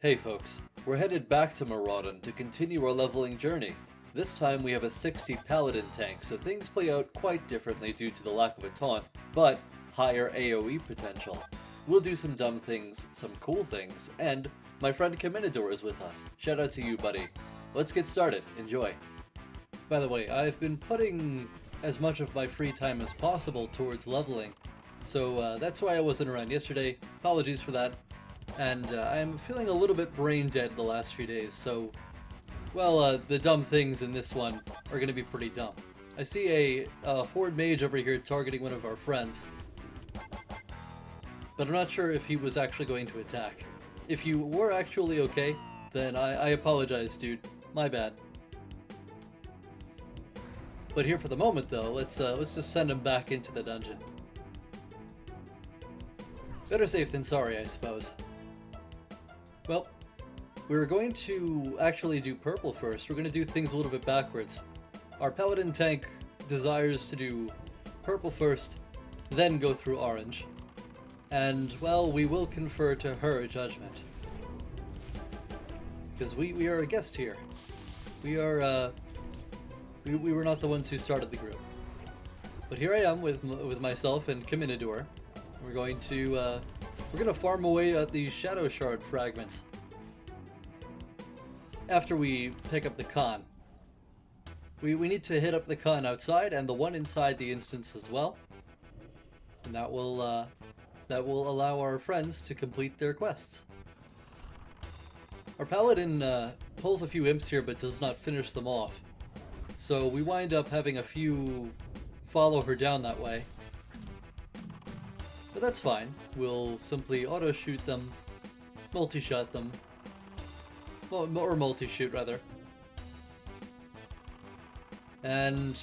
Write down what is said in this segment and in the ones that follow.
Hey folks, we're headed back to Maraudon to continue our leveling journey. This time we have a 60 paladin tank, so things play out quite differently due to the lack of a taunt, but higher AoE potential. We'll do some dumb things, some cool things, and my friend Kaminador is with us. Shout out to you, buddy. Let's get started. Enjoy. By the way, I've been putting as much of my free time as possible towards leveling, so that's why I wasn't around yesterday. Apologies for that. And I'm feeling a little bit brain dead the last few days, so, well, the dumb things in this one are going to be pretty dumb. I see a horde mage over here targeting one of our friends, but I'm not sure if he was actually going to attack. If you were actually okay, then I apologize, dude. My bad. But here for the moment, though, let's just send him back into the dungeon. Better safe than sorry, I suppose. Well, we're going to actually do purple first. We're going to do things a little bit backwards. Our paladin tank desires to do purple first, then go through orange. And, well, we will confer to her judgment. Because we are a guest here. We are, we were not the ones who started the group. But here I am with myself and Kaminador. We're going to farm away at the Shadowshard Fragments. After we pick up the con. We need to hit up the con outside and the one inside the instance as well. And that will allow our friends to complete their quests. Our paladin pulls a few imps here but does not finish them off. So we wind up having a few follow her down that way. But that's fine. We'll simply auto-shoot them, multi-shot them, well, or multi-shoot rather. And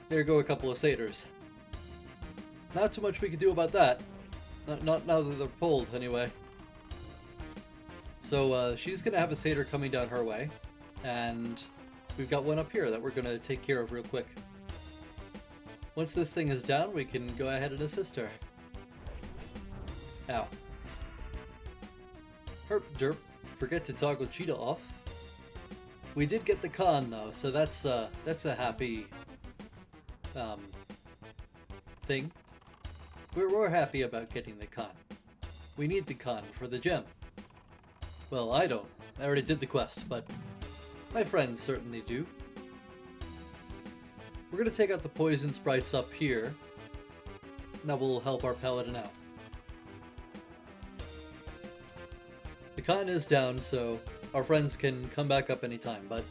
there go a couple of satyrs. Not too much we can do about that. Not now that they're pulled, anyway. So she's gonna have a satyr coming down her way, and we've got one up here that we're gonna take care of real quick. Once this thing is down, we can go ahead and assist her. Ow. Herp derp, forget to toggle cheetah off. We did get the con though, so that's a happy thing. We're happy about getting the con. We need the con for the gem. Well, I don't. I already did the quest, but my friends certainly do. We're gonna take out the poison sprites up here. And that will help our paladin out. The con is down, so our friends can come back up anytime, but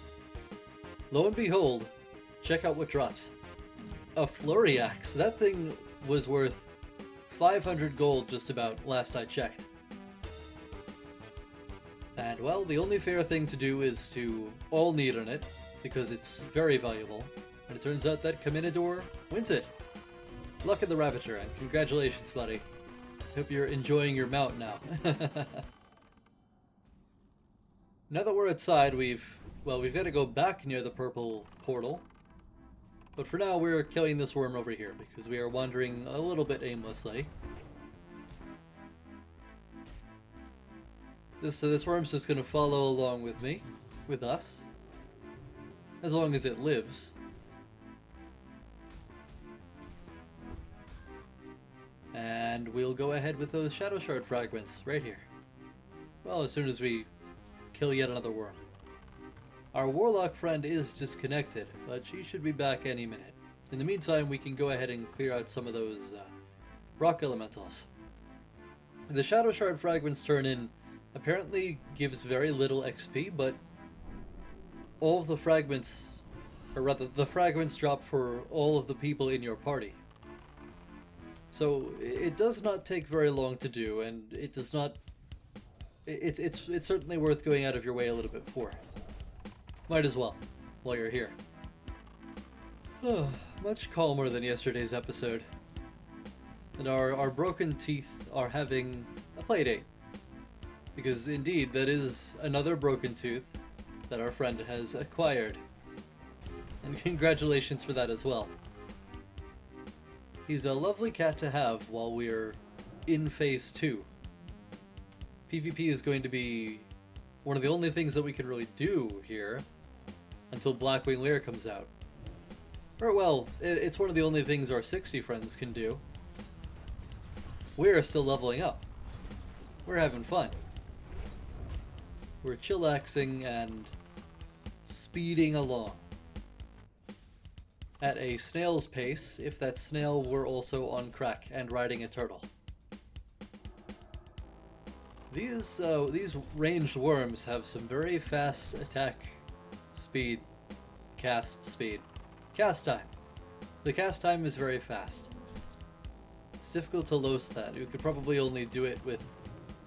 lo and behold, check out what drops. A flurry axe. That thing was worth 500 gold just about last I checked. And well, the only fair thing to do is to all need on it, because it's very valuable, and it turns out that Kaminador wins it. Luck in the Ravager, and congratulations, buddy. Hope you're enjoying your mount now. Now that we're outside, we've got to go back near the purple portal. But for now, we're killing this worm over here, because we are wandering a little bit aimlessly. This worm's just going to follow along with me, with us, as long as it lives. And we'll go ahead with those Shadowshard Fragments right here. Well, as soon as we kill yet another worm. Our warlock friend is disconnected, but she should be back any minute. In the meantime, we can go ahead and clear out some of those rock elementals. The Shadowshard Fragments turn-in apparently gives very little XP, but all of the fragments, or rather, the fragments drop for all of the people in your party. So it does not take very long to do, and it does not. It's certainly worth going out of your way a little bit for. Might as well, while you're here. Much calmer than yesterday's episode. And our broken teeth are having a playdate. Because indeed, that is another broken tooth that our friend has acquired. And congratulations for that as well. He's a lovely cat to have while we're in Phase 2. PvP is going to be one of the only things that we can really do here until Blackwing Lair comes out. Or, well, it's one of the only things our 60 friends can do. We're still leveling up. We're having fun. We're chillaxing and speeding along. At a snail's pace, if that snail were also on crack and riding a turtle. These ranged worms have some very fast attack speed, cast speed. Cast time. The cast time is very fast. It's difficult to loast that. You could probably only do it with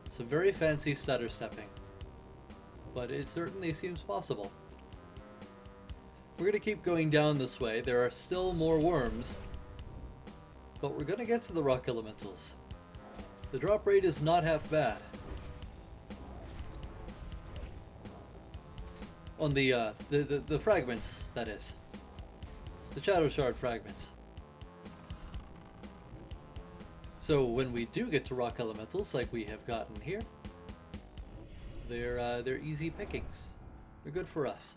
some very fancy stutter stepping. But it certainly seems possible. We're going to keep going down this way. There are still more worms. But we're going to get to the rock elementals. The drop rate is not half bad. On the fragments, that is. The Shadowshard Fragments. So when we do get to rock elementals, like we have gotten here, they're easy pickings. They're good for us.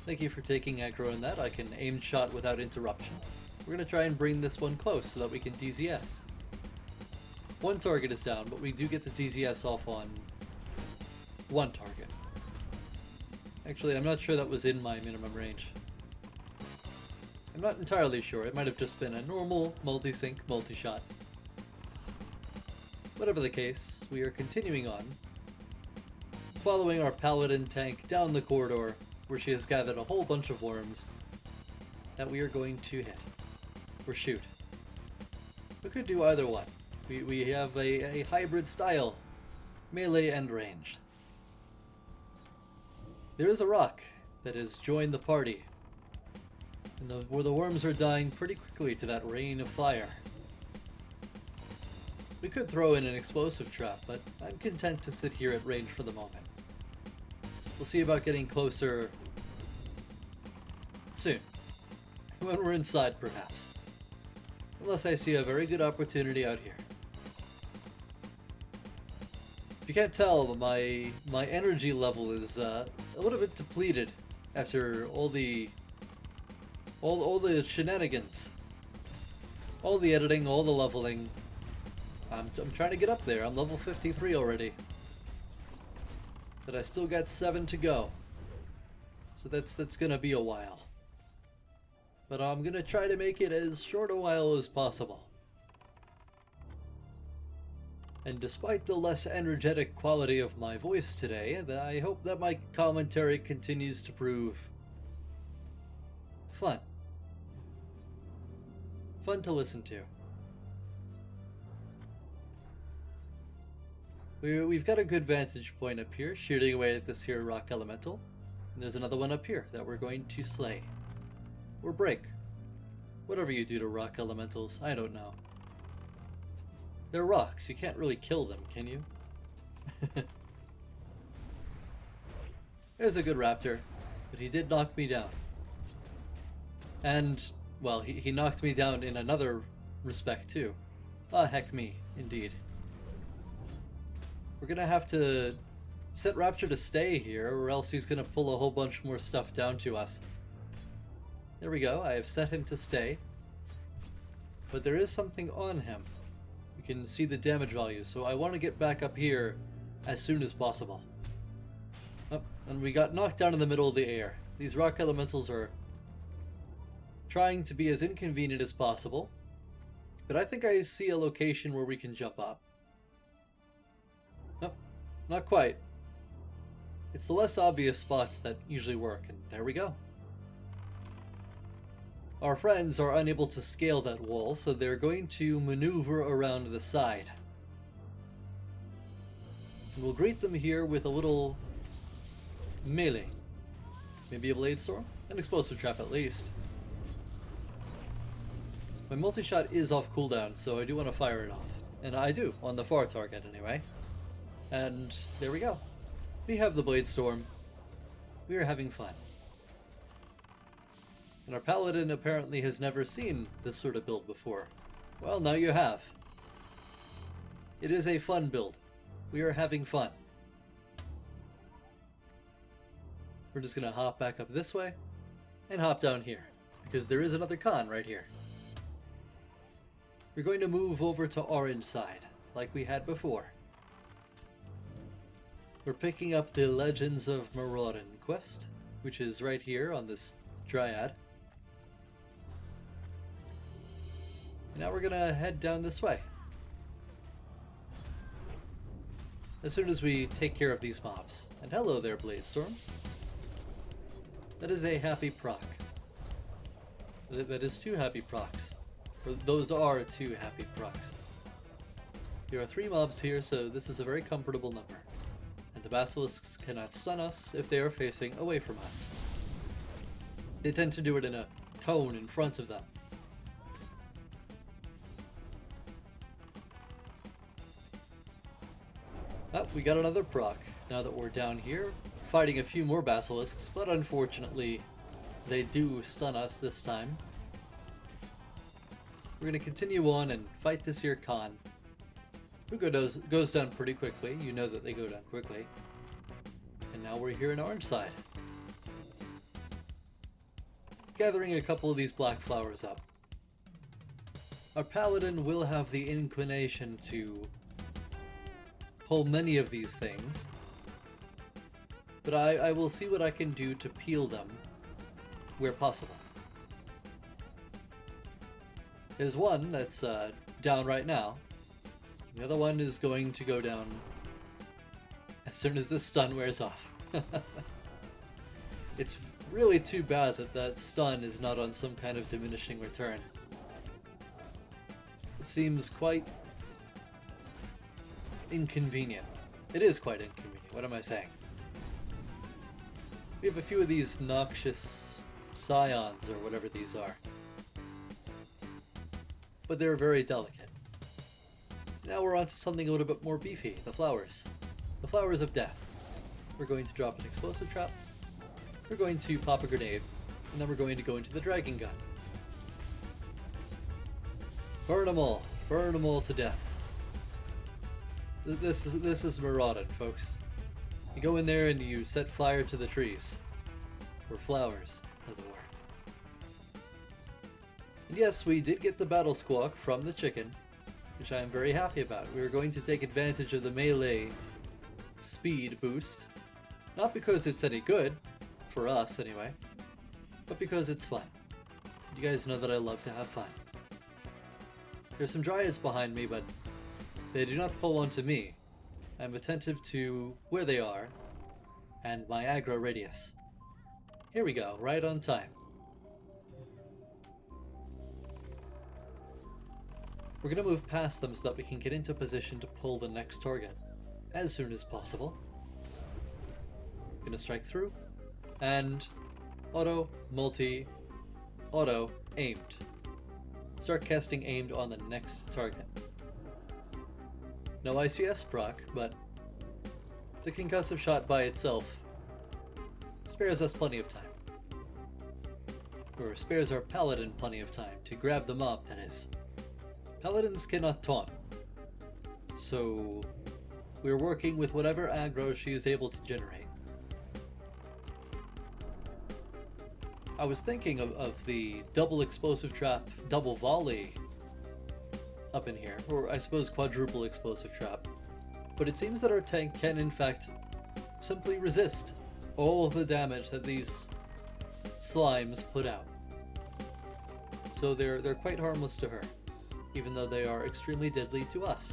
Thank you for taking aggro in that. I can aim shot without interruption. We're going to try and bring this one close so that we can DZS. One target is down, but we do get the DZS off on one target. Actually, I'm not sure that was in my minimum range. I'm not entirely sure. It might have just been a normal multi-sync, multi-shot. Whatever the case, we are continuing on, following our paladin tank down the corridor, where she has gathered a whole bunch of worms that we are going to hit, or shoot. We could do either one. We have a hybrid style, melee and ranged. There is a rock that has joined the party, and where the worms are dying pretty quickly to that rain of fire. We could throw in an explosive trap, but I'm content to sit here at range for the moment. We'll see about getting closer soon, when we're inside perhaps. Unless I see a very good opportunity out here. If you can't tell, my energy level is a little bit depleted after all the shenanigans, all the editing, all the leveling. I'm trying to get up there. I'm level 53 already, but I still got 7 to go. So that's gonna be a while. But I'm gonna try to make it as short a while as possible. And despite the less energetic quality of my voice today, I hope that my commentary continues to prove fun. Fun to listen to. We've got a good vantage point up here, shooting away at this here rock elemental. And there's another one up here that we're going to slay. Or break. Whatever you do to rock elementals, I don't know. They're rocks, you can't really kill them, can you? There's a good raptor, but he did knock me down. And, well, he knocked me down in another respect too. Ah, heck me, indeed. We're gonna have to set Rapture to stay here, or else he's gonna pull a whole bunch more stuff down to us. There we go, I have set him to stay. But there is something on him. You can see the damage value, so I want to get back up here as soon as possible. Oh, and we got knocked down in the middle of the air. These rock elementals are trying to be as inconvenient as possible, but I think I see a location where we can jump up. Nope, not quite. It's the less obvious spots that usually work, and there we go. Our friends are unable to scale that wall, so they're going to maneuver around the side. And we'll greet them here with a little melee. Maybe a Bladestorm? An explosive trap at least. My multi-shot is off cooldown, so I do want to fire it off. And I do, on the far target anyway. And there we go. We have the Bladestorm. We are having fun. And our paladin apparently has never seen this sort of build before. Well, now you have. It is a fun build. We are having fun. We're just gonna hop back up this way and hop down here, because there is another con right here. We're going to move over to Orange side, like we had before. We're picking up the Legends of Maraudon quest, which is right here on this dryad. And now we're gonna head down this way. As soon as we take care of these mobs. And hello there, Bladestorm. That is a happy proc. That is 2 happy procs. Or those are 2 happy procs. There are 3 mobs here, so this is a very comfortable number. And the basilisks cannot stun us if they are facing away from us. They tend to do it in a cone in front of them. Oh, we got another proc. Now that we're down here, fighting a few more basilisks, but unfortunately they do stun us this time. We're going to continue on and fight this here con, who goes down pretty quickly. You know that they go down quickly. And now we're here in Orange side, gathering a couple of these black flowers up. Our paladin will have the inclination to pull many of these things, but I will see what I can do to peel them where possible. There's one that's down right now. The other one is going to go down as soon as this stun wears off. It's really too bad that that stun is not on some kind of diminishing return. It seems quite inconvenient. It is quite inconvenient. What am I saying? We have a few of these noxious scions, or whatever these are. But they're very delicate. Now we're on to something a little bit more beefy, the flowers. The flowers of death. We're going to drop an explosive trap, we're going to pop a grenade, and then we're going to go into the dragon gun. Burn them all to death. This is Maraudon, folks. You go in there and you set fire to the trees. Or flowers, as it were. And yes, we did get the battle squawk from the chicken, which I am very happy about. We were going to take advantage of the melee speed boost. Not because it's any good, for us anyway, but because it's fun. You guys know that I love to have fun. There's some dryads behind me, but they do not pull onto me. I'm attentive to where they are and my aggro radius. Here we go, right on time. We're going to move past them so that we can get into position to pull the next target as soon as possible. Going to strike through and auto, multi, auto, aimed. Start casting aimed on the next target. No ICS proc, but the concussive shot by itself spares us plenty of time. Or spares our paladin plenty of time to grab the mob, that is. Paladins cannot taunt, so we're working with whatever aggro she is able to generate. I was thinking of the double explosive trap, double volley up in here, or I suppose quadruple explosive trap, but it seems that our tank can in fact simply resist all of the damage that these slimes put out. So they're quite harmless to her, even though they are extremely deadly to us.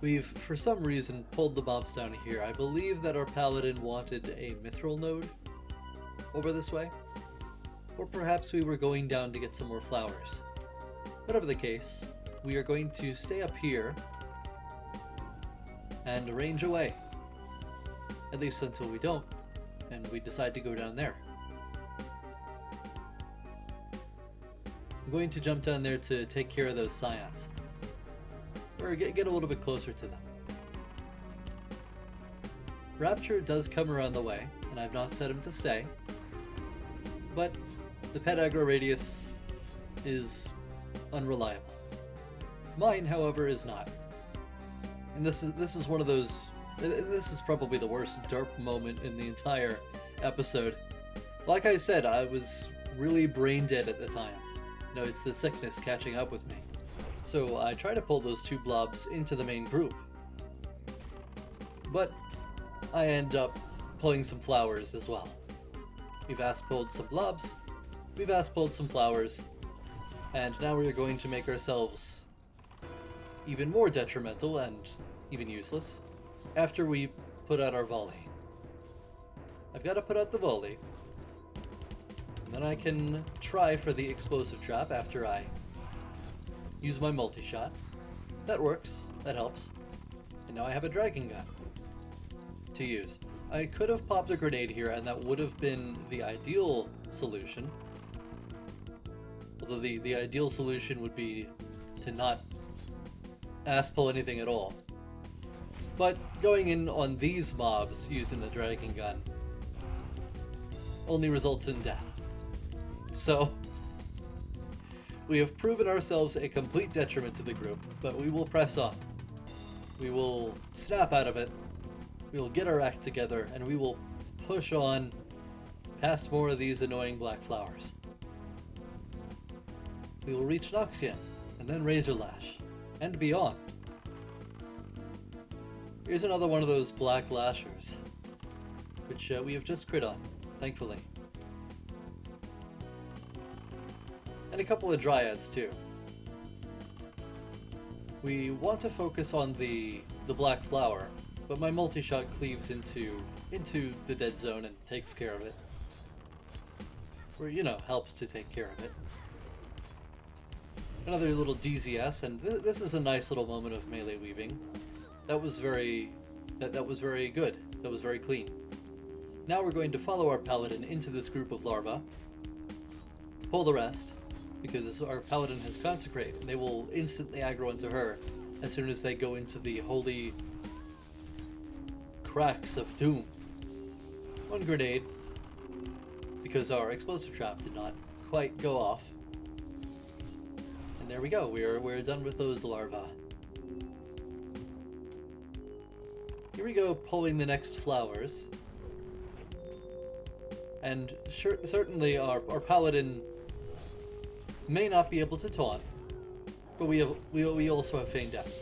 We've, for some reason, pulled the mobs down here. I believe that our paladin wanted a mithril node over this way. Or perhaps we were going down to get some more flowers. Whatever the case, we are going to stay up here and range away. At least until we don't, and we decide to go down there. I'm going to jump down there to take care of those scions. Or get a little bit closer to them. Rapture does come around the way, and I've not set him to stay. But the pet aggro radius is unreliable. Mine, however, is not. And this is one of those. This is probably the worst derp moment in the entire episode. Like I said, I was really brain dead at the time. No, it's the sickness catching up with me. So I try to pull those two blobs into the main group. But I end up pulling some flowers as well. We've pulled some blobs, we've pulled some flowers, and now we're going to make ourselves even more detrimental and even useless after we put out our volley. I've got to put out the volley, and then I can try for the explosive trap after I use my multi-shot. That works, that helps. And now I have a dragon gun to use. I could have popped a grenade here and that would have been the ideal solution. Although the ideal solution would be to not pull anything at all. But going in on these mobs using the dragon gun only results in death. So we have proven ourselves a complete detriment to the group, but we will press on. We will snap out of it, we will get our act together, and we will push on past more of these annoying black flowers. We will reach Noxxion, and then Razorlash, and beyond. Here's another one of those black lashers, which we have just crit on, thankfully. And a couple of dryads too. We want to focus on the black flower, but my multi-shot cleaves into the dead zone and takes care of it. Or, helps to take care of it. Another little DZS, and this is a nice little moment of melee weaving. That was very good. That was very clean. Now we're going to follow our paladin into this group of larvae, pull the rest, because our paladin has consecrate, and they will instantly aggro into her as soon as they go into the holy cracks of doom. One grenade, because our explosive trap did not quite go off. And there we go, we're done with those larvae. Here we go, pulling the next flowers. And certainly our paladin may not be able to taunt, but we also have feigned death.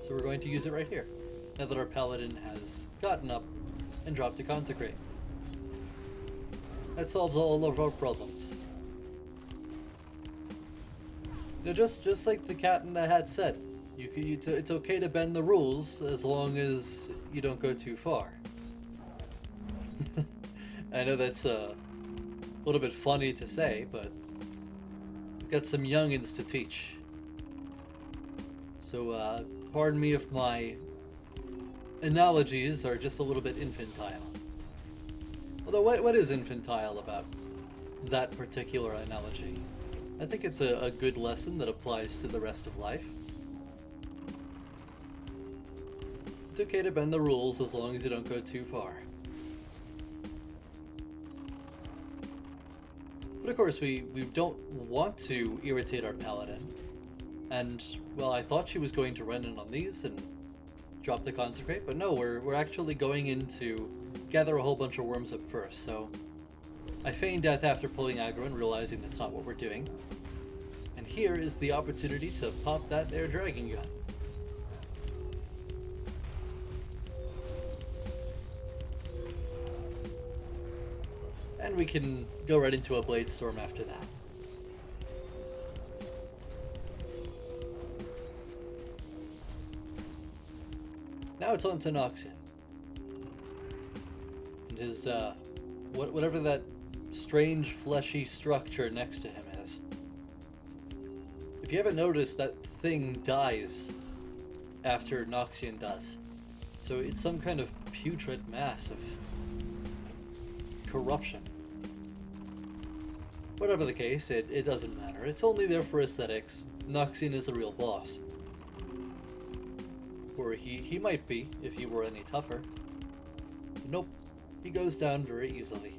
So we're going to use it right here, now that our paladin has gotten up and dropped a consecrate. That solves all of our problems. Just like the cat in the hat said, it's okay to bend the rules as long as you don't go too far. I know that's a little bit funny to say, but we've got some youngins to teach. So pardon me if my analogies are just a little bit infantile. Although what is infantile about that particular analogy? I think it's a good lesson that applies to the rest of life. It's okay to bend the rules as long as you don't go too far. But of course, we don't want to irritate our paladin. And, well, I thought she was going to run in on these and drop the consecrate, but no, we're actually going in to gather a whole bunch of worms up first, so I feigned death after pulling aggro and realizing that's not what we're doing. And here is the opportunity to pop that there dragon gun. And we can go right into a Bladestorm after that. Now it's on to Noxxion. And his, whatever that strange fleshy structure next to him is. If you haven't noticed, that thing dies after Noxxion does. So it's some kind of putrid mass of corruption. Whatever the case, it doesn't matter. It's only there for aesthetics. Noxxion is the real boss. Or he might be, if he were any tougher. nope, he goes down very easily.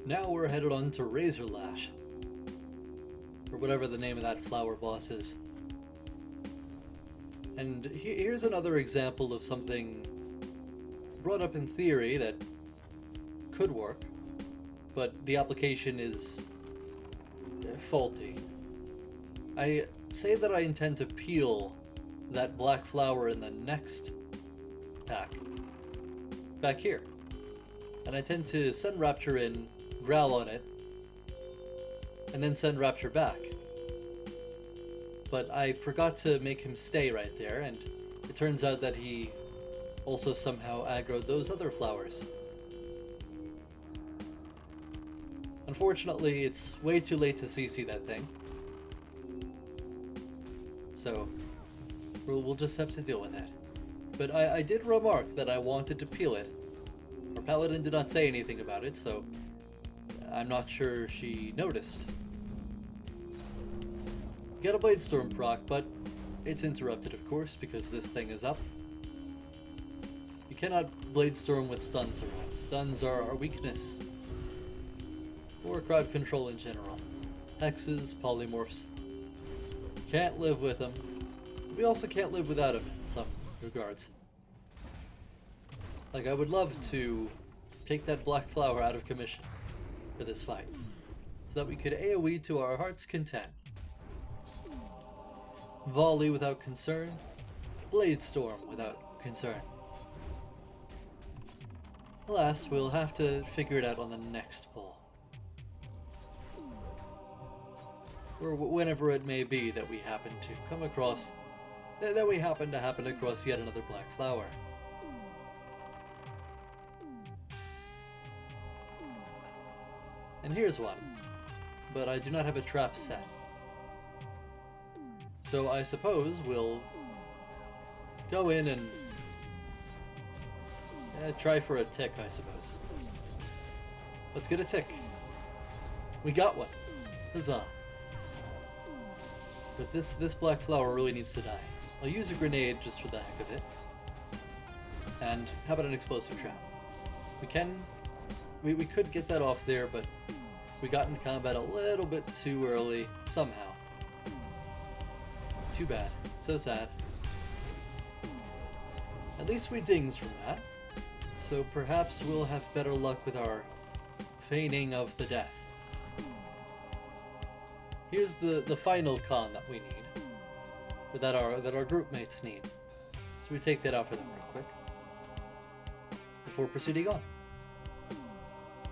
Now we're headed on to Razorlash, or whatever the name of that flower boss is. And here's another example of something brought up in theory that could work, but the application is faulty. I say that I intend to peel that black flower in the next pack, back here. And I tend to send Rapture in, growl on it, and then send Rapture back. But I forgot to make him stay right there, and it turns out that he also somehow aggroed those other flowers. Unfortunately, it's way too late to CC that thing. So, we'll just have to deal with that. But I did remark that I wanted to peel it. Our paladin did not say anything about it, so I'm not sure she noticed. Get a Bladestorm proc, but it's interrupted, of course, because this thing is up. You cannot Bladestorm with stuns around. Stuns are our weakness. Or crowd control in general. Hexes, polymorphs. Can't live with them. We also can't live without them in some regards. Like, I would love to take that black flower out of commission for this fight, so that we could AoE to our heart's content. Volley without concern, Bladestorm without concern. Alas, we'll have to figure it out on the next pull. Or whenever it may be that we happen to come across, that we happen across yet another black flower. And here's one, but I do not have a trap set. So I suppose we'll go in and try for a tick, I suppose. Let's get a tick. We got one. Huzzah. But this black flower really needs to die. I'll use a grenade just for the heck of it. And how about an explosive trap? We could get that off there, but we got into combat a little bit too early, somehow. Too bad. So sad. At least we dings from that. So perhaps we'll have better luck with our feigning of the death. Here's the final con that we need, or that our group mates need. So we take that out for them real quick before proceeding on.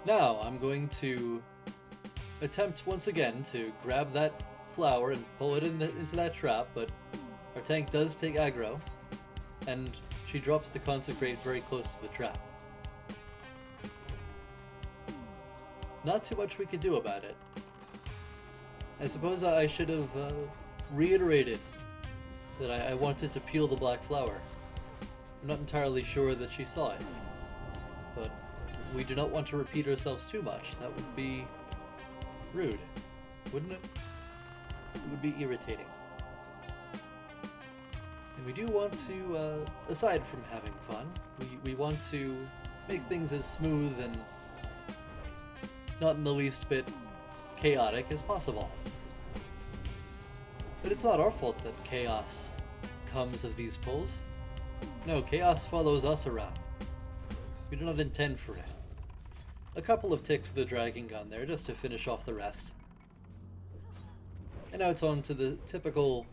Now I'm going to attempt once again to grab that flower and pull it into that trap, but our tank does take aggro, and she drops the consecrate very close to the trap. Not too much we could do about it. I suppose I should have reiterated that I wanted to peel the black flower. I'm not entirely sure that she saw it, but we do not want to repeat ourselves too much. That would be rude, wouldn't it? It would be irritating. And we do want to, aside from having fun, we want to make things as smooth and not in the least bit chaotic as possible. But it's not our fault that chaos comes of these pulls. No, chaos follows us around. We do not intend for it. A couple of ticks of the dragon gun there just to finish off the rest. And now it's on to the typical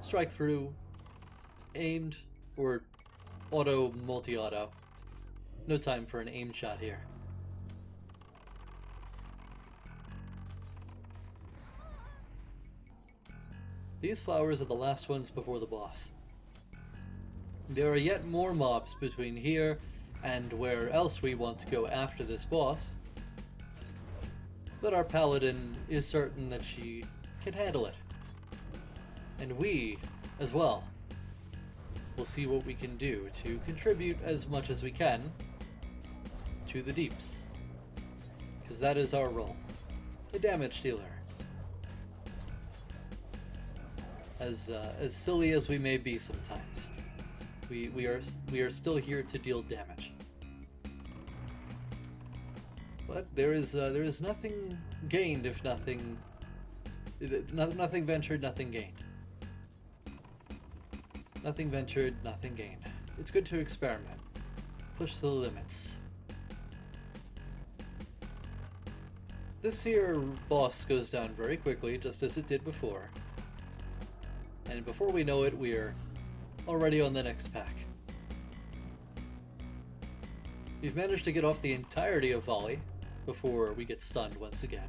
strike through, aimed, or auto, multi-auto. No time for an aim shot here. These flowers are the last ones before the boss. There are yet more mobs between here and where else we want to go after this boss, but our paladin is certain that she can handle it. And we, as well, will see what we can do to contribute as much as we can to the deeps. Because that is our role, the damage dealer. as silly as we may be sometimes, we are still here to deal damage. But there is nothing gained if nothing ventured, nothing gained. Nothing ventured, nothing gained. It's good to experiment, push the limits. This here boss goes down very quickly, just as it did before. And before we know it, we're already on the next pack. We've managed to get off the entirety of volley before we get stunned once again.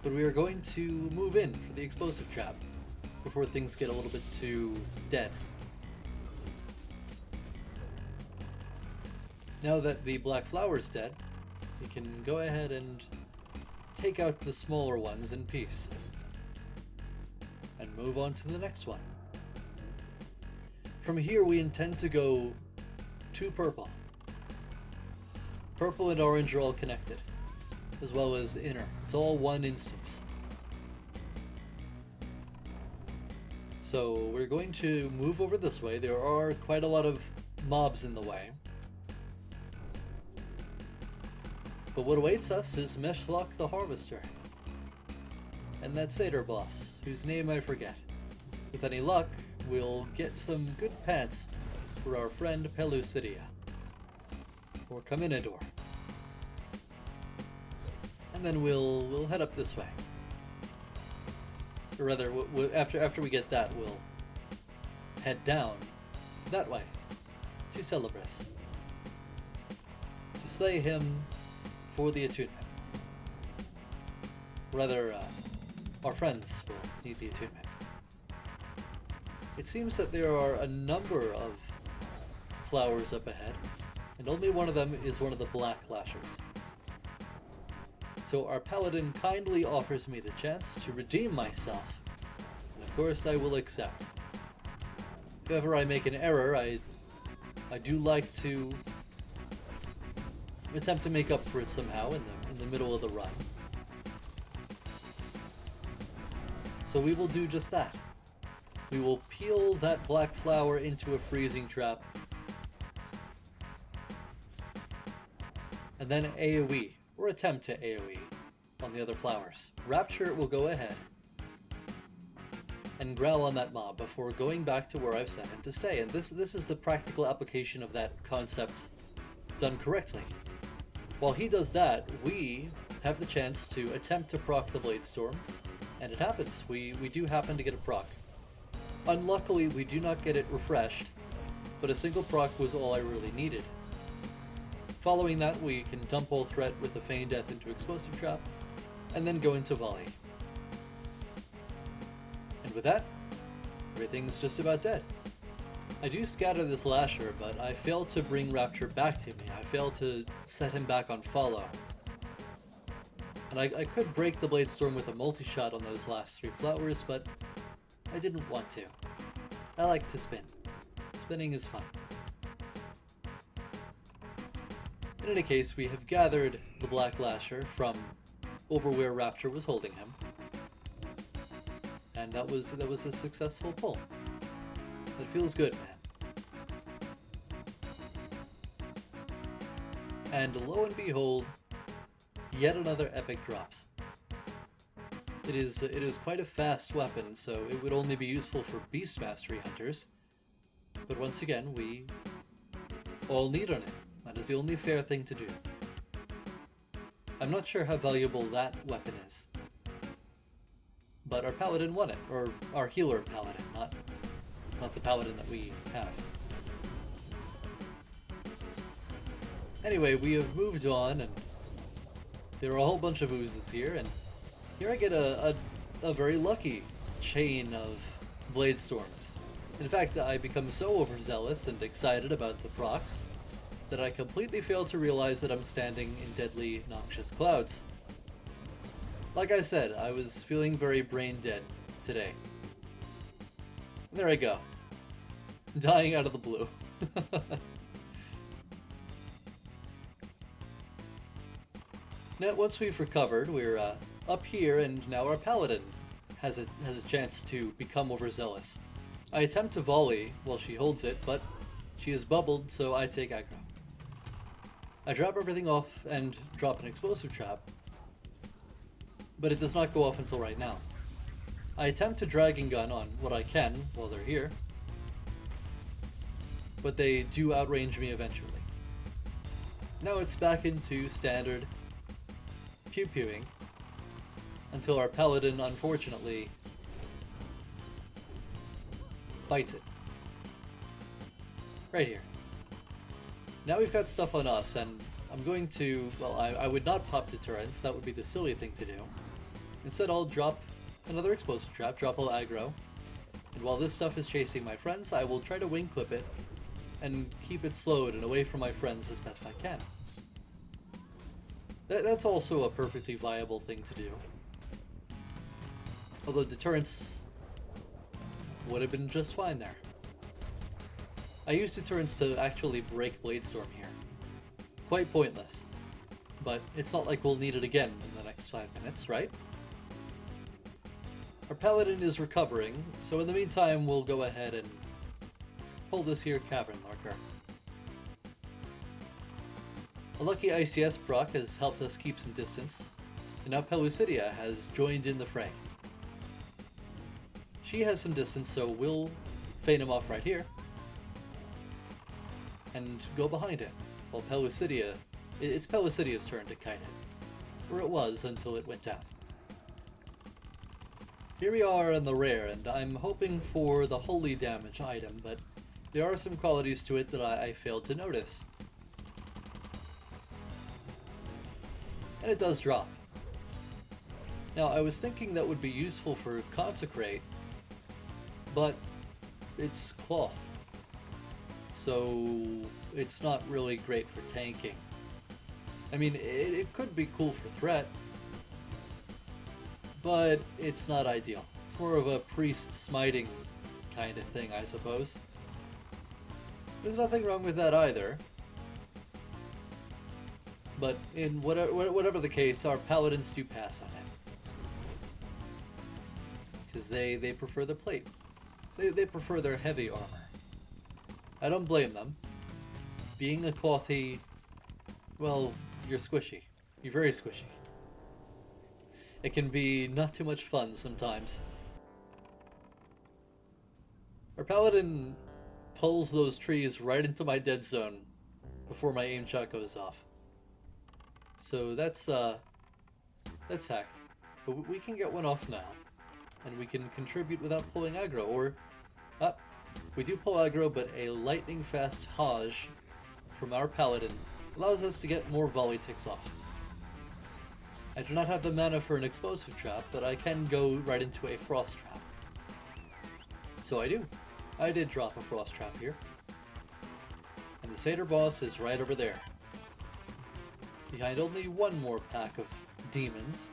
But we are going to move in for the explosive trap before things get a little bit too dead. Now that the black flower's dead, we can go ahead and take out the smaller ones in peace and move on to the next one. From here we intend to go to purple. Purple and orange are all connected, as well as inner. It's all one instance. So we're going to move over this way. There are quite a lot of mobs in the way. But what awaits us is Gizlock the Harvester, and that satyr boss, whose name I forget. With any luck, we'll get some good pants for our friend Pelucidia, or Caminador. And then we'll head up this way. Or rather, after we get that, we'll head down that way to Celebras to slay him for the attunement. Rather, our friends will need the attunement. It seems that there are a number of flowers up ahead, and only one of them is one of the black lashers. So our paladin kindly offers me the chance to redeem myself, and of course I will accept. If ever I make an error, I do like to attempt to make up for it somehow in the middle of the run. So we will do just that. We will peel that black flower into a freezing trap, and then AoE, or attempt to AoE, on the other flowers. Rapture will go ahead and growl on that mob before going back to where I've sent him to stay. And this is the practical application of that concept done correctly. While he does that, we have the chance to attempt to proc the Bladestorm, and it happens. We do happen to get a proc. Unluckily, we do not get it refreshed, but a single proc was all I really needed. Following that, we can dump all threat with the Feign Death into Explosive Trap, and then go into volley. And with that, everything's just about dead. I do scatter this Lasher, but I fail to bring Rapture back to me. I fail to set him back on follow. And I could break the Bladestorm with a multi-shot on those last 3 flowers, but I didn't want to. I like to spin. Spinning is fun. In any case, we have gathered the Black Lasher from over where Rapture was holding him. And that was a successful pull. It feels good, man. And lo and behold, yet another epic drops. It is quite a fast weapon, so it would only be useful for Beast Mastery hunters. But once again, we all need on it. That is the only fair thing to do. I'm not sure how valuable that weapon is, but our paladin won it, or our healer paladin, not the paladin that we have. Anyway, we have moved on, and there are a whole bunch of oozes here, and here I get a very lucky chain of Bladestorms. In fact, I become so overzealous and excited about the procs that I completely fail to realize that I'm standing in deadly, noxious clouds. Like I said, I was feeling very brain dead today. There I go. Dying out of the blue. Now, once we've recovered, we're up here, and now our paladin has a chance to become overzealous. I attempt to volley while she holds it, but she is bubbled, so I take aggro. I drop everything off and drop an explosive trap, but it does not go off until right now. I attempt to dragon gun on what I can while they're here, but they do outrange me eventually. Now it's back into standard pew-pewing until our paladin, unfortunately, bites it. Right here. Now we've got stuff on us, and I'm going to, well, I would not pop deterrence, that would be the silly thing to do. Instead I'll drop another explosive trap, drop all aggro, and while this stuff is chasing my friends, I will try to wing clip it and keep it slowed and away from my friends as best I can. That's also a perfectly viable thing to do. Although deterrence would have been just fine there. I used deterrence to actually break Bladestorm here. Quite pointless. But it's not like we'll need it again in the next 5 minutes, right? Our paladin is recovering, so in the meantime we'll go ahead and pull this here Cavern Lurker. A lucky ICS proc has helped us keep some distance, and now Pellucidia has joined in the fray. She has some distance, so we'll feign him off right here and go behind it, while Pellucidia, it's Pellucidia's turn to kite it, or it was until it went down. Here we are on the rare, and I'm hoping for the holy damage item, but there are some qualities to it that I failed to notice. And it does drop. Now, I was thinking that would be useful for Consecrate, but it's cloth, so it's not really great for tanking. I mean, it could be cool for threat, but it's not ideal. It's more of a priest smiting kind of thing, I suppose. There's nothing wrong with that either. But in whatever the case, our paladins do pass on it. Because they prefer the plate. They prefer their heavy armor. I don't blame them. Being a clothy, well, you're squishy. You're very squishy. It can be not too much fun sometimes. Our paladin pulls those trees right into my dead zone before my aim shot goes off. So that's hacked. But we can get one off now. And we can contribute without pulling aggro, or... we do pull aggro, but a lightning fast Hajj from our paladin allows us to get more volley ticks off. I do not have the mana for an explosive trap, but I can go right into a frost trap. So I do. I did drop a frost trap here. And the satyr boss is right over there, behind only one more pack of demons,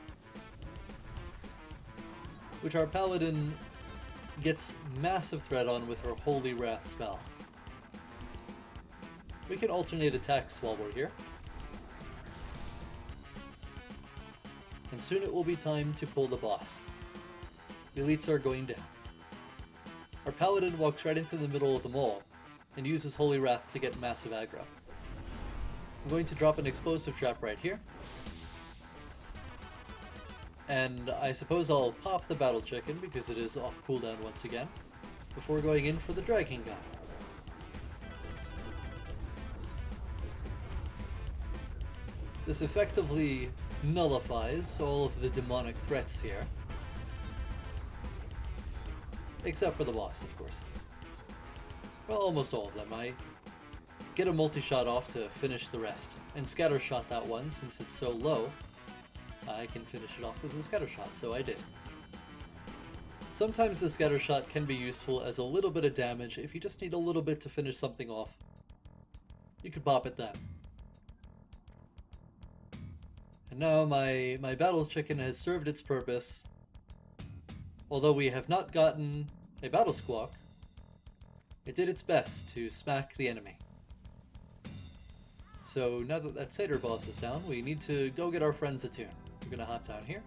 which our paladin gets massive threat on with her Holy Wrath spell. We can alternate attacks while we're here. And soon it will be time to pull the boss. The elites are going down. Our paladin walks right into the middle of them all, and uses Holy Wrath to get massive aggro. I'm going to drop an explosive trap right here. And I suppose I'll pop the Battle Chicken because it is off cooldown once again, before going in for the Dragon Gun. This effectively nullifies all of the demonic threats here. Except for the boss, of course. Well, almost all of them. I get a multi-shot off to finish the rest. And scatter shot that one, since it's so low, I can finish it off with a scatter shot, so I did. Sometimes the scatter shot can be useful as a little bit of damage if you just need a little bit to finish something off. You could pop it then. And now my Battle Chicken has served its purpose. Although we have not gotten a Battle Squawk, it did its best to smack the enemy. So now that that satyr boss is down, we need to go get our friends attuned. We're going to hop down here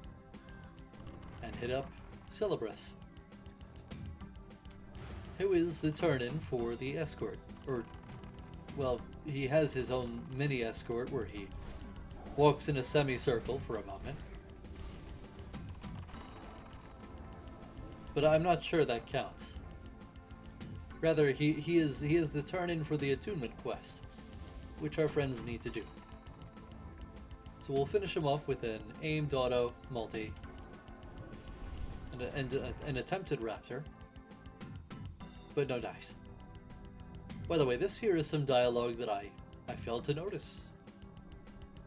and hit up Celebras, who is the turn-in for the escort. Or, well, he has his own mini escort where he walks in a semicircle for a moment. But I'm not sure that counts. Rather, he is the turn-in for the attunement quest, which our friends need to do. So we'll finish him off with an aimed auto multi and an attempted raptor, but no dice. By the way, this here is some dialogue that I failed to notice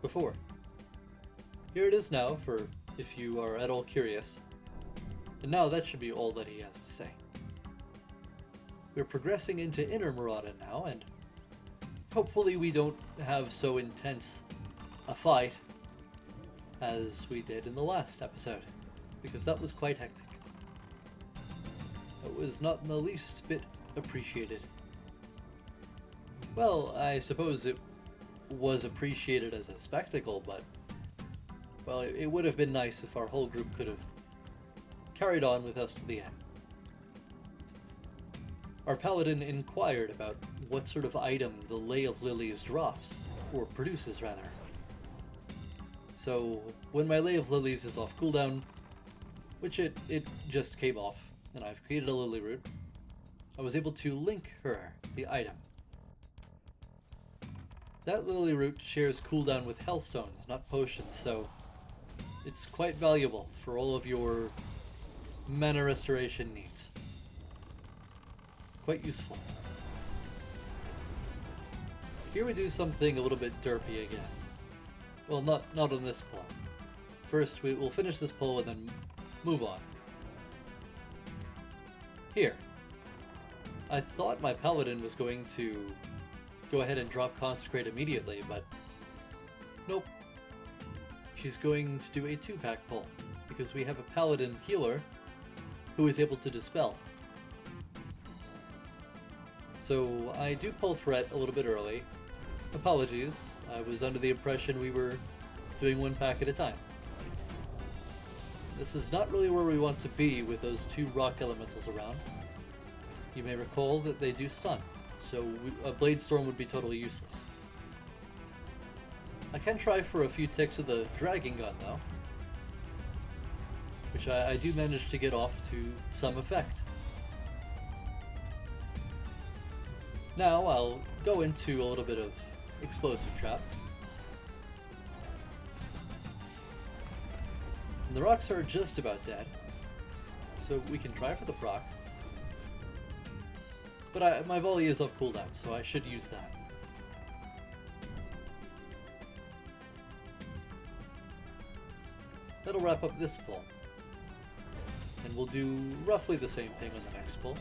before. Here it is now, for if you are at all curious. And now that should be all that he has to say. We're progressing into Inner Maraudon now, and hopefully we don't have so intense a fight as we did in the last episode, because that was quite hectic. It was not in the least bit appreciated. Well, I suppose it was appreciated as a spectacle, but, well, it would have been nice if our whole group could have carried on with us to the end. Our paladin inquired about what sort of item the Lay of Lilies drops, or produces rather. So, when my Lay of Lilies is off cooldown, which it just came off, and I've created a lily root, I was able to link her, the item. That lily root shares cooldown with hellstones, not potions, so it's quite valuable for all of your mana restoration needs. Quite useful. Here we do something a little bit derpy again. Well, not on this pull. First, we'll finish this pull and then move on. Here. I thought my paladin was going to go ahead and drop Consecrate immediately, but nope. She's going to do a 2-pack pull, because we have a paladin healer who is able to dispel. So I do pull Threat a little bit early. Apologies, I was under the impression we were doing 1 pack at a time. This is not really where we want to be with those 2 rock elementals around. You may recall that they do stun, so a Bladestorm would be totally useless. I can try for a few ticks of the Dragon Gun though, which I do manage to get off to some effect. Now I'll go into a little bit of Explosive Trap. And the rocks are just about dead, so we can try for the proc. But my volley is off cooldown, so I should use that. That'll wrap up this pull. And we'll do roughly the same thing on the next pull,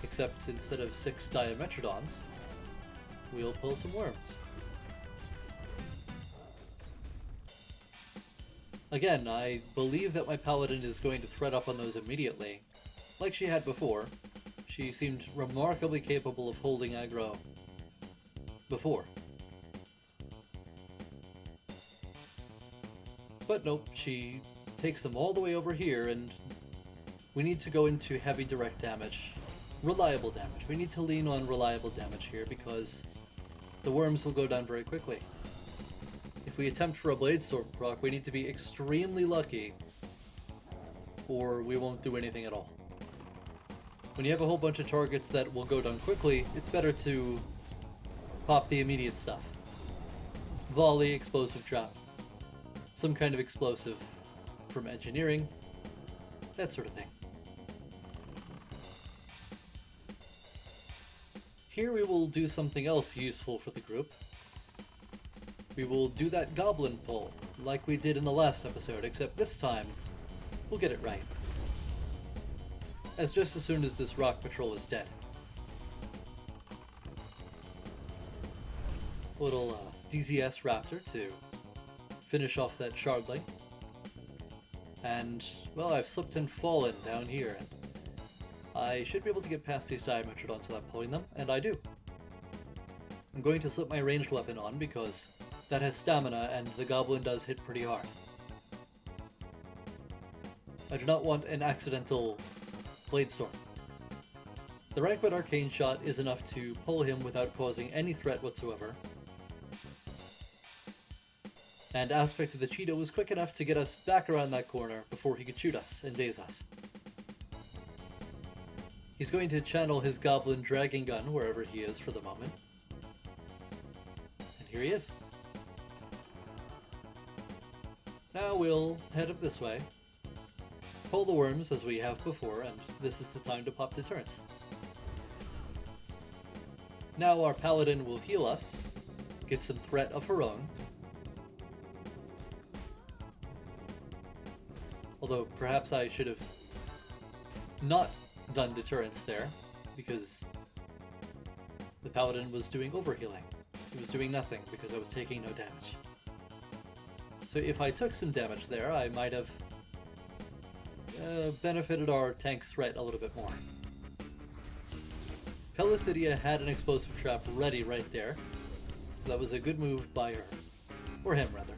except instead of 6 diametradons, we'll pull some worms. Again, I believe that my paladin is going to thread up on those immediately, like she had before. She seemed remarkably capable of holding aggro before. But nope, she takes them all the way over here, and we need to go into heavy direct damage. Reliable damage. We need to lean on reliable damage here because the worms will go down very quickly. If we attempt for a Bladestorm proc, we need to be extremely lucky, or we won't do anything at all. When you have a whole bunch of targets that will go down quickly, it's better to pop the immediate stuff. Volley, Explosive Trap, some kind of explosive from engineering, that sort of thing. Here we will do something else useful for the group. We will do that goblin pull, like we did in the last episode, except this time, we'll get it right. As just as soon as this rock patrol is dead. A little DZS Raptor to finish off that shardling. And, well, I've slipped and fallen down here. I should be able to get past these diametradons without pulling them, and I do. I'm going to slip my ranged weapon on because that has stamina and the goblin does hit pretty hard. I do not want an accidental Bladestorm. The rank 1 Arcane Shot is enough to pull him without causing any threat whatsoever. And Aspect of the Cheetah was quick enough to get us back around that corner before he could shoot us and daze us. He's going to channel his Goblin Dragon Gun wherever he is for the moment. And here he is. Now we'll head up this way, pull the worms as we have before, and this is the time to pop deterrence. Now our Paladin will heal us, get some threat of her own. Although perhaps I should have not done deterrence there, because the Paladin was doing overhealing. He was doing nothing because I was taking no damage. So if I took some damage there, I might have benefited our tank's threat a little bit more. Raziya had an explosive trap ready right there, so that was a good move by her. Or him, rather.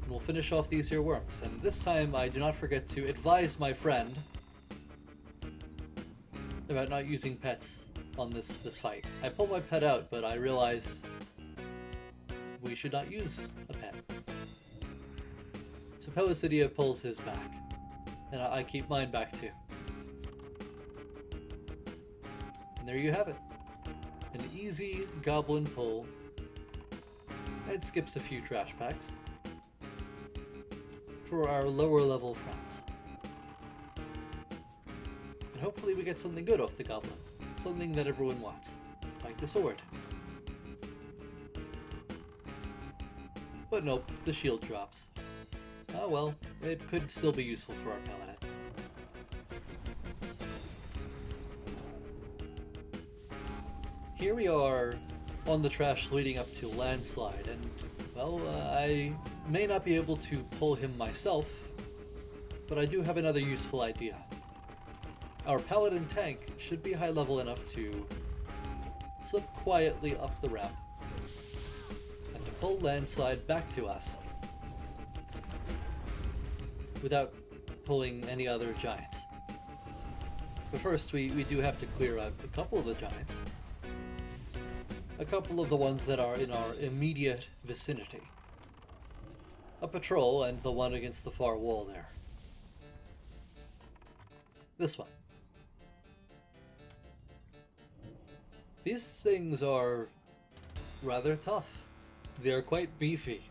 And we'll finish off these here worms, and this time I do not forget to advise my friend about not using pets on this fight. I pulled my pet out, but I realized we should not use a pet. So Raziya pulls his back, and I keep mine back too. And there you have it. An easy goblin pull. It skips a few trash packs for our lower level friends. And hopefully we get something good off the goblin. Something that everyone wants. Like the sword. But nope, the shield drops. Oh well, it could still be useful for our paladin. Here we are on the trash leading up to Landslide, and well, I may not be able to pull him myself, but I do have another useful idea. Our paladin tank should be high level enough to slip quietly up the ramp and to pull Landslide back to us without pulling any other giants. But first we do have to clear out a couple of the giants. A couple of the ones that are in our immediate vicinity. A patrol and the one against the far wall there. This one. These things are rather tough. They are quite beefy.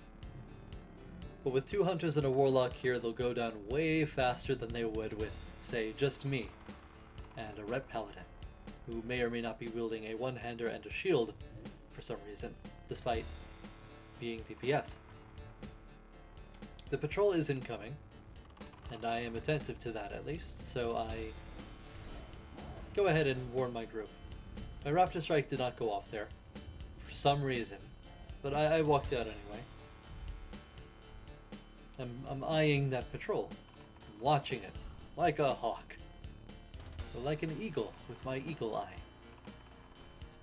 But with 2 hunters and a warlock here, they'll go down way faster than they would with, say, just me and a red paladin, who may or may not be wielding a one-hander and a shield for some reason, despite being DPS. The patrol is incoming, and I am attentive to that at least, so I go ahead and warn my group. My Raptor Strike did not go off there, for some reason, but I walked out anyway. I'm eyeing that patrol, I'm watching it, like a hawk, or like an eagle with my eagle eye.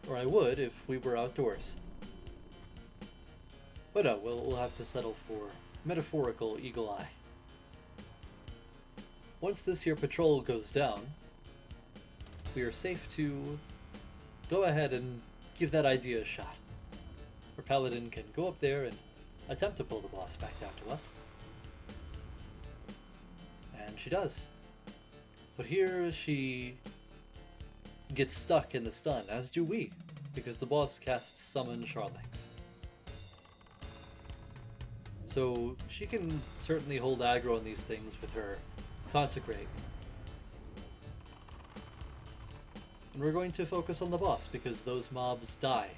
Or I would if we were outdoors. But no, we'll have to settle for metaphorical eagle eye. Once this here patrol goes down, we are safe to go ahead and give that idea a shot. Our paladin can go up there and attempt to pull the boss back down to us. And she does. But here she gets stuck in the stun, as do we, because the boss casts Summon Shardlings. So she can certainly hold aggro on these things with her Consecrate. And we're going to focus on the boss, because those mobs die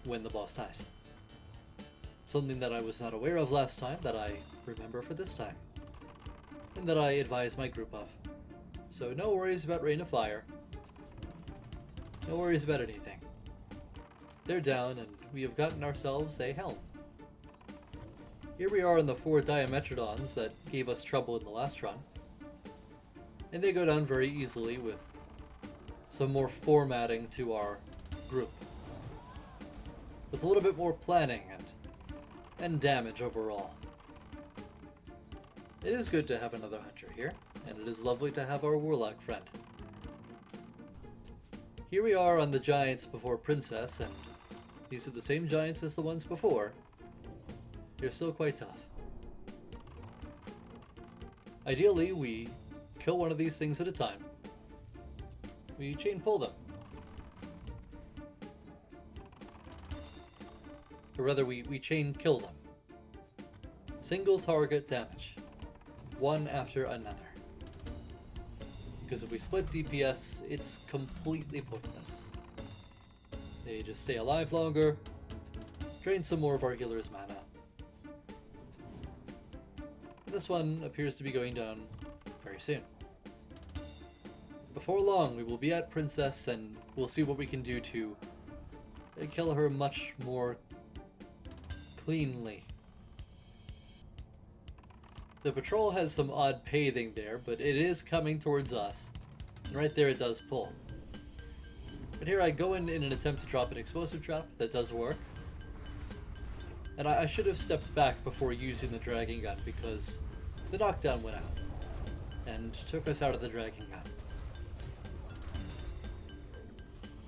when the boss dies. Something that I was not aware of last time, that I remember for this time, and that I advise my group of. So no worries about Rain of Fire. No worries about anything. They're down, and we have gotten ourselves a helm. Here we are on the 4 diametradons that gave us trouble in the last run. And they go down very easily with some more formatting to our group. With a little bit more planning and damage overall. It is good to have another hunter here, and it is lovely to have our warlock friend. Here we are on the giants before Princess, and these are the same giants as the ones before. They're still quite tough. Ideally, we kill one of these things at a time. We chain pull them. Or rather, we chain kill them. Single target damage. One after another. Because if we split DPS, it's completely pointless. They just stay alive longer, drain some more of our healer's mana. This one appears to be going down very soon. Before long, we will be at Princess, and we'll see what we can do to kill her much more cleanly. The patrol has some odd pathing there, but it is coming towards us. And right there it does pull. But here I go in an attempt to drop an explosive trap that does work. And I should have stepped back before using the dragon gun because the knockdown went out and took us out of the dragon gun.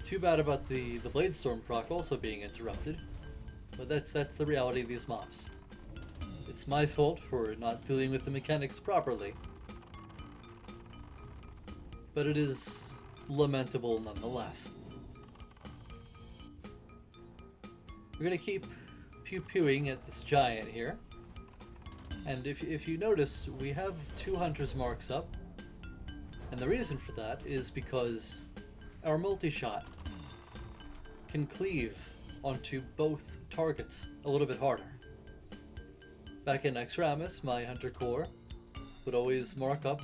Too bad about the Bladestorm proc also being interrupted, but that's the reality of these mobs. It's my fault for not dealing with the mechanics properly, but it is lamentable nonetheless. We're gonna keep pew-pewing at this giant here, and if you notice, we have 2 Hunter's Marks up, and the reason for that is because our multi-shot can cleave onto both targets a little bit harder. Back in Exramus, my Hunter Core would always mark up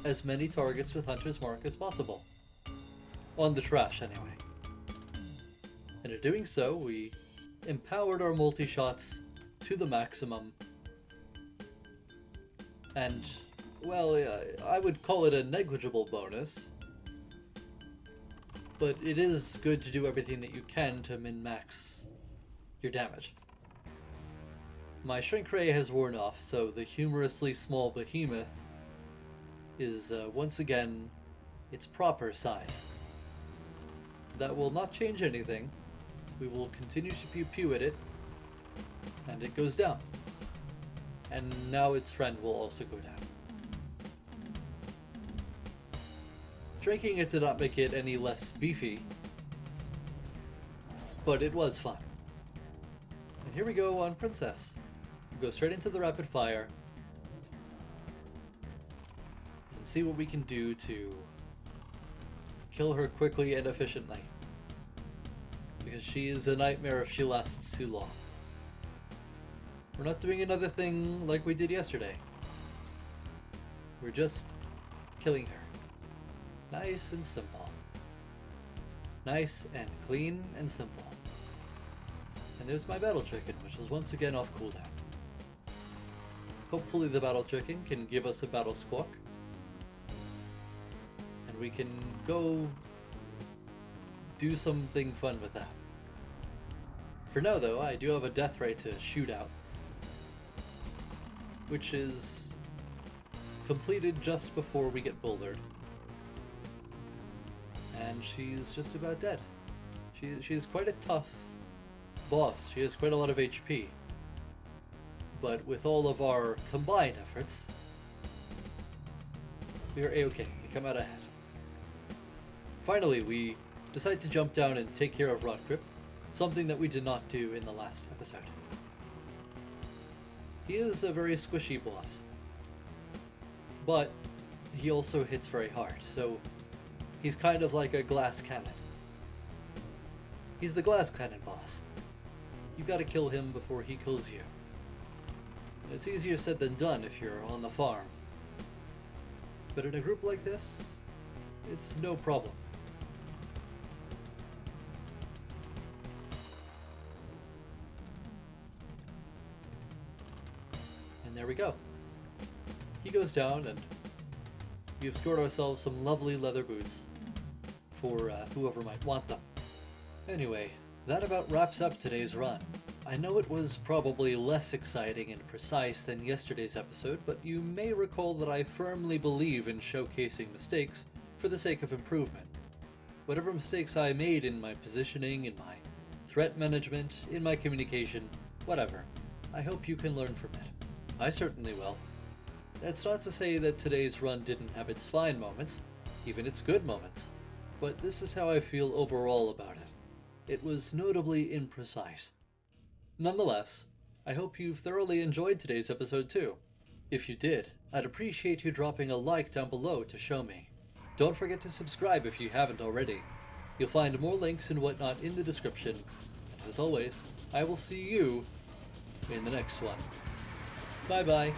as many targets with Hunter's Mark as possible. On the trash, anyway. And in doing so, we empowered our multi-shots to the maximum. And, well, I would call it a negligible bonus, but it is good to do everything that you can to min-max your damage. My shrink ray has worn off, so the humorously small behemoth is once again its proper size. That will not change anything. We will continue to pew-pew at it, and it goes down. And now its friend will also go down. Drinking it did not make it any less beefy, but it was fun. And here we go on Princess. We go straight into the rapid fire and see what we can do to kill her quickly and efficiently, because she is a nightmare if she lasts too long. We're not doing another thing like we did yesterday. We're just killing her. Nice and simple. Nice and clean and simple. And there's my battle chicken, which is once again off cooldown. Hopefully the battle chicken can give us a battle squawk, and we can go do something fun with that. For now though, I do have a death ray to shoot out, which is completed just before we get bouldered. And she's just about dead. She's quite a tough boss. She has quite a lot of HP. But with all of our combined efforts, we are a-okay. We come out ahead. Finally, we decide to jump down and take care of Rotgrip, something that we did not do in the last episode. He is a very squishy boss, but he also hits very hard, so he's kind of like a glass cannon. He's the glass cannon boss. You gotta kill him before he kills you. It's easier said than done if you're on the farm. But in a group like this, it's no problem. And there we go. He goes down, and we've scored ourselves some lovely leather boots for whoever might want them. Anyway, that about wraps up today's run. I know it was probably less exciting and precise than yesterday's episode, but you may recall that I firmly believe in showcasing mistakes for the sake of improvement. Whatever mistakes I made in my positioning, in my threat management, in my communication, whatever, I hope you can learn from it. I certainly will. That's not to say that today's run didn't have its fine moments, even its good moments, but this is how I feel overall about it. It was notably imprecise. Nonetheless, I hope you've thoroughly enjoyed today's episode too. If you did, I'd appreciate you dropping a like down below to show me. Don't forget to subscribe if you haven't already. You'll find more links and whatnot in the description, and as always, I will see you in the next one. Bye bye.